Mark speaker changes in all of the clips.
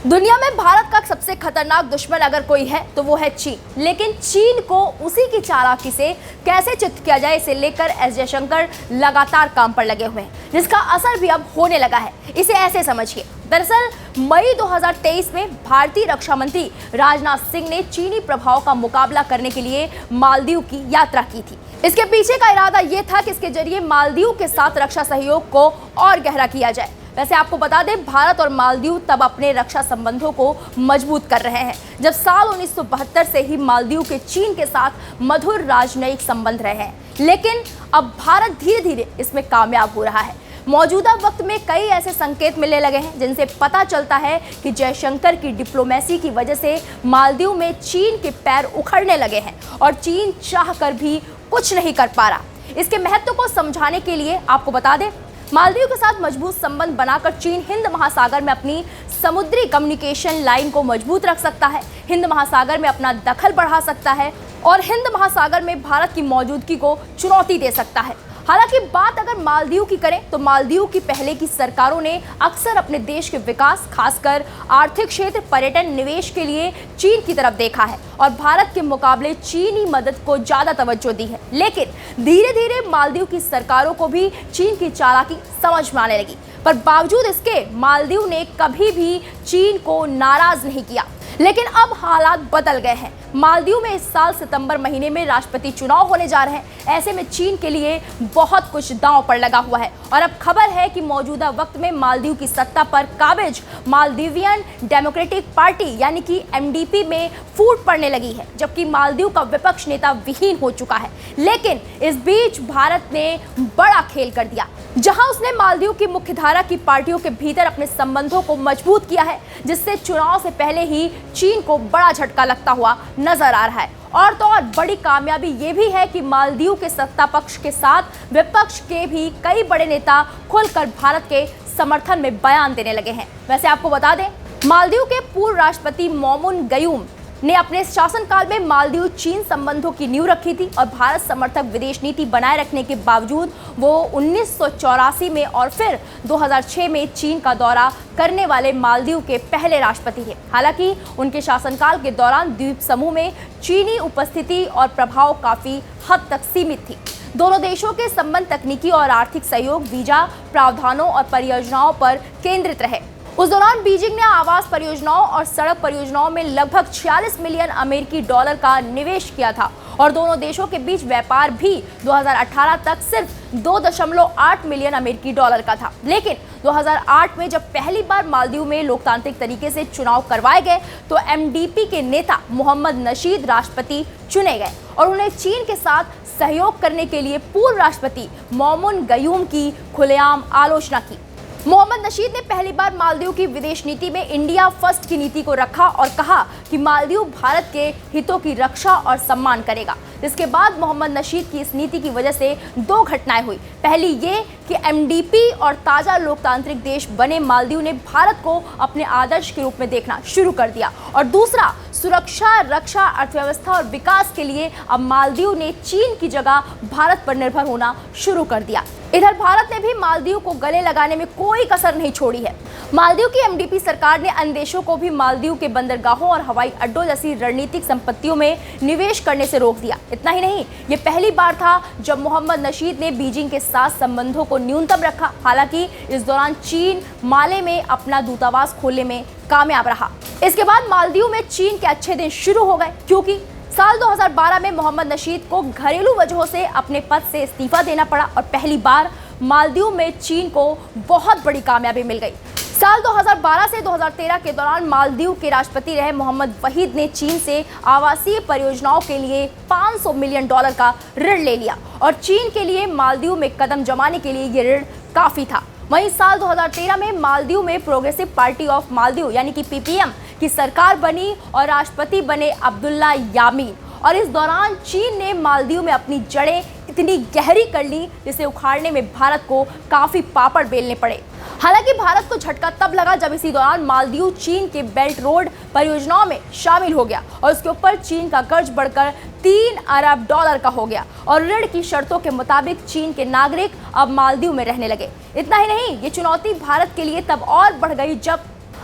Speaker 1: दुनिया में भारत का सबसे खतरनाक दुश्मन अगर कोई है तो वो है चीन। लेकिन चीन को उसी की चालाकी से कैसे चित किया जाए, इसे लेकर एस जयशंकर लगातार काम पर लगे हुए हैं, जिसका असर भी अब होने लगा है। इसे ऐसे समझिए, दरअसल मई 2023 में भारतीय रक्षा मंत्री राजनाथ सिंह ने चीनी प्रभाव का मुकाबला करने के लिए मालदीव की यात्रा की थी। इसके पीछे का इरादा यह था कि इसके जरिए मालदीव के साथ रक्षा सहयोग को और गहरा किया जाए। वैसे आपको बता दें, भारत और मालदीव तब अपने रक्षा संबंधों को मजबूत कर रहे हैं जब साल 1972 से ही मालदीव के चीन के साथ मधुर राजनयिक संबंध रहे हैं। लेकिन अब भारत धीरे धीरे इसमें कामयाब हो रहा है। मौजूदा वक्त में कई ऐसे संकेत मिलने लगे हैं जिनसे पता चलता है कि जयशंकर की डिप्लोमेसी की वजह से मालदीव में चीन के पैर उखड़ने लगे हैं और चीन चाहकर भी कुछ नहीं कर पा रहा। इसके महत्व को समझाने के लिए आपको बता दें, मालदीव के साथ मजबूत संबंध बनाकर चीन हिंद महासागर में अपनी समुद्री कम्युनिकेशन लाइन को मजबूत रख सकता है, हिंद महासागर में अपना दखल बढ़ा सकता है और हिंद महासागर में भारत की मौजूदगी को चुनौती दे सकता है। हालांकि बात अगर मालदीव की करें तो मालदीव की पहले की सरकारों ने अक्सर अपने देश के विकास, खासकर आर्थिक क्षेत्र, पर्यटन, निवेश के लिए चीन की तरफ देखा है और भारत के मुकाबले चीनी मदद को ज्यादा तवज्जो दी है। लेकिन धीरे धीरे मालदीव की सरकारों को भी चीन की चालाकी समझ में आने लगी, पर बावजूद इसके मालदीव ने कभी भी चीन को नाराज नहीं किया। लेकिन अब हालात बदल गए हैं। मालदीव में इस साल सितंबर महीने में राष्ट्रपति चुनाव होने जा रहे हैं। ऐसे में चीन के लिए बहुत कुछ दांव पर लगा हुआ है और अब खबर है कि मौजूदा वक्त में मालदीव की सत्ता पर काबिज मालदीवियन डेमोक्रेटिक पार्टी यानी कि एमडीपी में फूट पड़ने लगी है, जबकि मालदीव का विपक्ष नेता विहीन हो चुका है। लेकिन इस बीच भारत ने बड़ा खेल कर दिया, जहां उसने मालदीव की मुख्यधारा की पार्टियों के भीतर अपने संबंधों को मजबूत किया है, जिससे चुनाव से पहले ही चीन को बड़ा झटका लगता हुआ नजर आ रहा है। और तो और बड़ी कामयाबी ये भी है कि मालदीव के सत्ता पक्ष के साथ विपक्ष के भी कई बड़े नेता खुलकर भारत के समर्थन में बयान देने लगे हैं। वैसे आपको बता दें, मालदीव के पूर्व राष्ट्रपति मौमून गयूम ने अपने शासनकाल में मालदीव चीन संबंधों की नींव रखी थी और भारत समर्थक विदेश नीति बनाए रखने के बावजूद वो 1984 में और फिर 2006 में चीन का दौरा करने वाले मालदीव के पहले राष्ट्रपति थे। हालांकि उनके शासनकाल के दौरान द्वीप समूह में चीनी उपस्थिति और प्रभाव काफी हद तक सीमित थी। दोनों देशों के संबंध तकनीकी और आर्थिक सहयोग, वीजा प्रावधानों और परियोजनाओं पर केंद्रित रहे। उस दौरान बीजिंग ने आवास परियोजनाओं और सड़क परियोजनाओं में लगभग 46 मिलियन अमेरिकी डॉलर का निवेश किया था और दोनों देशों के बीच व्यापार भी 2018 तक सिर्फ 2.8 मिलियन अमेरिकी डॉलर का था। लेकिन 2008 में जब पहली बार मालदीव में लोकतांत्रिक तरीके से चुनाव करवाए गए तो एमडीपी के नेता मोहम्मद नशीद राष्ट्रपति चुने गए और उन्हें चीन के साथ सहयोग करने के लिए पूर्व राष्ट्रपति मौमून गयूम की खुलेआम आलोचना की। मोहम्मद नशीद ने पहली बार मालदीव की विदेश नीति में इंडिया फर्स्ट की नीति को रखा और कहा कि मालदीव भारत के हितों की रक्षा और सम्मान करेगा। इसके बाद मोहम्मद नशीद की इस नीति की वजह से दो घटनाएं हुई। पहली ये कि एमडीपी और ताजा लोकतांत्रिक देश बने मालदीव ने भारत को अपने आदर्श के रूप में देखना शुरू कर दिया और दूसरा, सुरक्षा, रक्षा, अर्थव्यवस्था और विकास के लिए अब मालदीव ने चीन की जगह भारत पर निर्भर होना शुरू कर दिया। इधर भारत ने भी मालदीव को गले लगाने में कोई कसर नहीं छोड़ी है। मालदीव की एमडीपी सरकार ने अन्य देशों को भी मालदीव के बंदरगाहों और हवाई अड्डों जैसी रणनीतिक संपत्तियों में निवेश करने से रोक दिया। इतना ही नहीं, ये पहली बार था जब मोहम्मद नशीद ने बीजिंग के साथ संबंधों को न्यूनतम रखा। हालांकि इस दौरान चीन माले में अपना दूतावास खोलने में कामयाब रहा। इसके बाद मालदीव में चीन के अच्छे दिन शुरू हो गए, क्योंकि साल 2012 में मोहम्मद नशीद को घरेलू वजहों से अपने पद से इस्तीफा देना पड़ा और पहली बार मालदीव में चीन को बहुत बड़ी कामयाबी मिल गई। साल 2012 से 2013 के दौरान मालदीव के राष्ट्रपति रहे मोहम्मद वहीद ने चीन से आवासीय परियोजनाओं के लिए 500 मिलियन डॉलर का ऋण ले लिया और चीन के लिए मालदीव में कदम जमाने के लिए ये ऋण काफी था। वहीं साल 2013 में मालदीव में प्रोग्रेसिव पार्टी ऑफ मालदीव यानी कि पीपीएम की सरकार बनी और राष्ट्रपति बने अब्दुल्ला यामीन और इस दौरान चीन ने मालदीव में अपनी जड़ें इतनी गहरी कर ली जिसे उखाड़ने में भारत को काफी पापड़ बेलने पड़े। हालांकि भारत को झटका तब लगा जब इसी दौरान मालदीव चीन के बेल्ट रोड परियोजनाओं में शामिल हो गया और उसके ऊपर चीन का कर्ज बढ़कर 3 अरब डॉलर का हो गया और ऋण की शर्तों के मुताबिक चीन के नागरिक अब मालदीव में रहने लगे। इतना ही नहीं, ये चुनौती भारत के लिए तब और बढ़ गई जब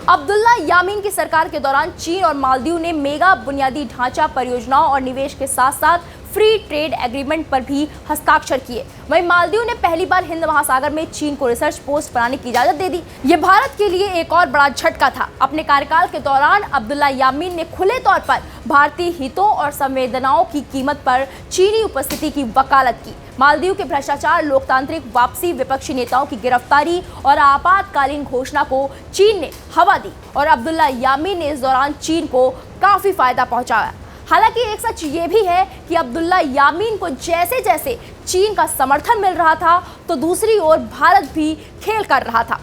Speaker 1: अब्दुल्ला यामीन की सरकार के दौरान चीन और मालदीव ने मेगा बुनियादी ढांचा परियोजनाओं और निवेश के साथ साथ फ्री ट्रेड एग्रीमेंट पर भी हस्ताक्षर किए। वहीं मालदीव ने पहली बार हिंद महासागर में चीन को रिसर्च पोस्ट बनाने की इजाजत दे दी। ये भारत के लिए एक और बड़ा झटका था। अपने कार्यकाल के दौरान अब्दुल्ला यामीन ने खुले तौर पर भारतीय हितों और संवेदनाओं की कीमत पर चीनी उपस्थिति की वकालत की। मालदीव के भ्रष्टाचार, लोकतांत्रिक वापसी, विपक्षी नेताओं की गिरफ्तारी और आपातकालीन घोषणा को चीन ने हवा दी और अब्दुल्ला यामीन ने इस दौरान चीन को काफी फायदा पहुंचाया। हालांकि एक सच ये भी है कि अब्दुल्ला यामीन को जैसे जैसे चीन का समर्थन मिल रहा था तो दूसरी ओर भारत भी खेल कर रहा था।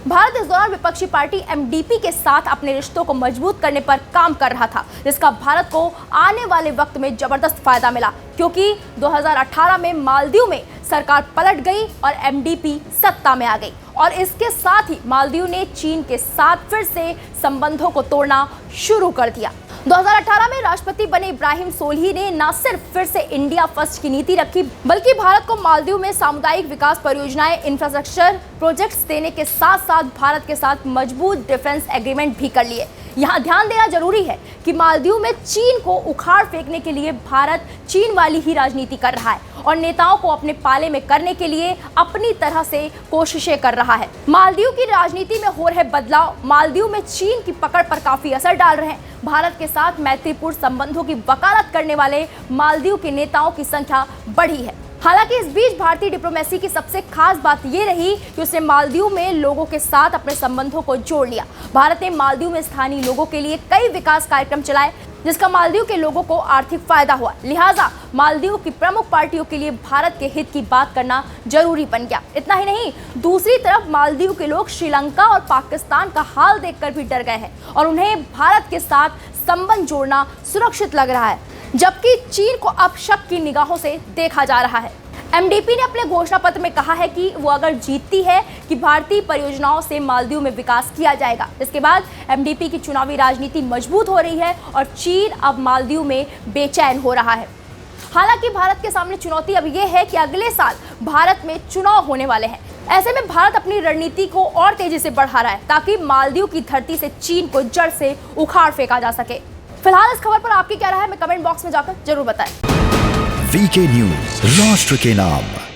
Speaker 1: भारत इस दौरान विपक्षी पार्टी एमडीपी के साथ अपने रिश्तों को मजबूत करने पर काम कर रहा था, जिसका भारत को आने वाले वक्त में जबरदस्त फायदा मिला, क्योंकि 2018 में मालदीव में सरकार पलट गई और एमडीपी सत्ता में आ गई और इसके साथ ही मालदीव ने चीन के साथ फिर से संबंधों को तोड़ना शुरू कर दिया। 2018 में राष्ट्रपति बने इब्राहिम सोलिह ने न सिर्फ फिर से इंडिया फर्स्ट की नीति रखी, बल्कि भारत को मालदीव में सामुदायिक विकास परियोजनाएं, इंफ्रास्ट्रक्चर प्रोजेक्ट्स देने के साथ साथ भारत के साथ मजबूत डिफेंस एग्रीमेंट भी कर लिए। यहाँ ध्यान देना जरूरी है कि मालदीव में चीन को उखाड़ फेंकने के लिए भारत चीन वाली ही राजनीति कर रहा है और नेताओं को अपने पाले में करने के लिए अपनी तरह से कोशिशें कर रहा है। मालदीव की राजनीति में हो रहे बदलाव मालदीव में चीन की पकड़ पर काफी असर डाल रहे हैं। भारत के साथ मैत्रीपूर्ण संबंधों की वकालत करने वाले मालदीव के नेताओं की संख्या बढ़ी है। हालांकि इस बीच भारतीय डिप्लोमेसी की सबसे खास बात ये रही कि उसने मालदीव में लोगों के साथ अपने संबंधों को जोड़ लिया। भारत ने मालदीव में स्थानीय लोगों के लिए कई विकास कार्यक्रम चलाए, जिसका मालदीव के लोगों को आर्थिक फायदा हुआ। लिहाजा मालदीव की प्रमुख पार्टियों के लिए भारत के हित की बात करना जरूरी बन गया। इतना ही नहीं, दूसरी तरफ मालदीव के लोग श्रीलंका और पाकिस्तान का हाल देखकर भी डर गए हैं और उन्हें भारत के साथ संबंध जोड़ना सुरक्षित लग रहा है, जबकि चीन को अब शक की निगाहों से देखा जा रहा है। एमडीपी ने अपने घोषणा पत्र में कहा है कि वो अगर जीतती है कि भारतीय परियोजनाओं से मालदीव में विकास किया जाएगा। इसके बाद एमडीपी की चुनावी राजनीति मजबूत हो रही है और चीन अब मालदीव में बेचैन हो रहा है। हालांकि भारत के सामने चुनौती अब ये है कि अगले साल भारत में चुनाव होने वाले हैं। ऐसे में भारत अपनी रणनीति को और तेजी से बढ़ा रहा है ताकि मालदीव की धरती से चीन को जड़ से उखाड़ फेंका जा सके। फिलहाल इस खबर पर आपकी क्या राय है, हमें कमेंट बॉक्स में जाकर जरूर बताएं।
Speaker 2: वीके न्यूज, राष्ट्र के नाम।